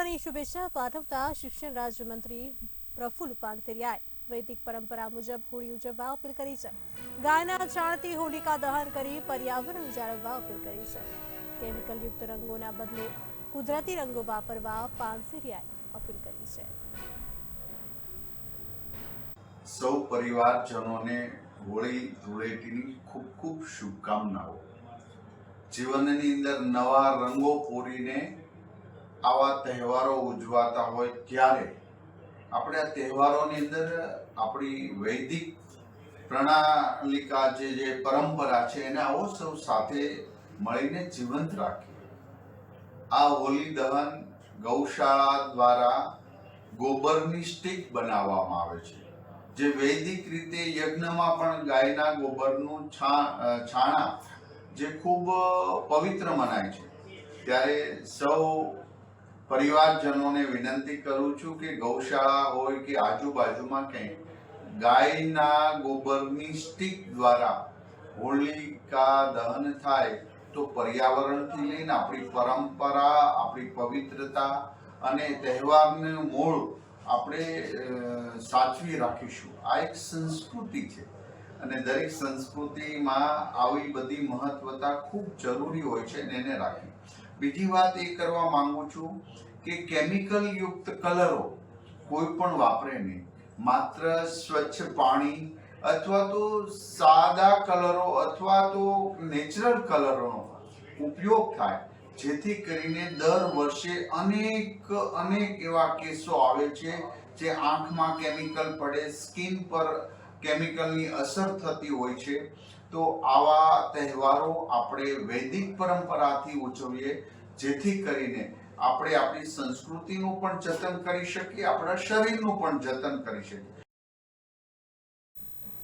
પર્વની શુભેચ્છા પાઠવતા શિક્ષણ રાજ્યમંત્રી પ્રફુલ્લ પાનસેરિયાએ વૈદિક પરંપરા મુજબ હોળી ઉજવવા અપીલ કરી છે। ગાયના છાણથી હોલિકા દહન કરી પર્યાવરણ જાળવવા અપીલ કરી છે। કેમિકલ યુક્ત રંગોના બદલે કુદરતી રંગો વાપરવા પાનસેરિયાએ અપીલ કરી છે। સૌ પરિવારજનોને હોળી ધૂળેટીની ખૂબ ખૂબ શુભકામનાઓ। જીવનની અંદર નવા રંગો પૂરીને આવા તહેવારો ઉજવાતા હોય ત્યારે આપણે આ તહેવારોની અંદર આપણી વૈદિક પ્રણાલિકા જે પરંપરા છે એને આવો સૌ સાથે મળીને જીવંત રાખીએ। આ હોળી દહન ગૌશાળા દ્વારા ગોબરની સ્ટીક બનાવવામાં આવે છે, જે વૈદિક રીતે યજ્ઞમાં પણ ગાયના ગોબરનું છાણા જે ખૂબ પવિત્ર મનાય છે। ત્યારે સૌ પરિવારજનોને વિનંતી કરું છું કે ગૌશાળા હોય કે આજુબાજુમાં ક્યાંય ગાયના ગોબરની સ્ટીક દ્વારા હોલિકા દહન થાય તો પર્યાવરણથી લઈને આપણી પરંપરા, આપણી પવિત્રતા અને તહેવારનું મૂળ આપણે સાચવી રાખીશું। આ એક સંસ્કૃતિ છે અને દરેક સંસ્કૃતિમાં આવી બધી મહત્વતા ખૂબ જરૂરી હોય છે અને એને રાખી। બીજી વાત એ કરવા માંગુ છું કે કેમિકલ યુક્ત કલરો કોઈ પણ વાપરે નહીં। માત્ર સ્વચ્છ પાણી અથવા તો સાદા કલરો અથવા તો નેચરલ કલરોનો ઉપયોગ થાય, જેથી કરીને દર વર્ષે અનેક એવા કેસો આવે છે જે આંખમાં કેમિકલ પડે, સ્કિન પર કેમિકલની અસર થતી હોય છે। તો આવા તહેવારો આપણે વૈદિક પરંપરાથી ઉજવીએ, જેથી કરીને આપણે આપણી સંસ્કૃતિનું પણ જતન કરી શકીએ, આપણા શરીરનું પણ જતન કરી શકીએ।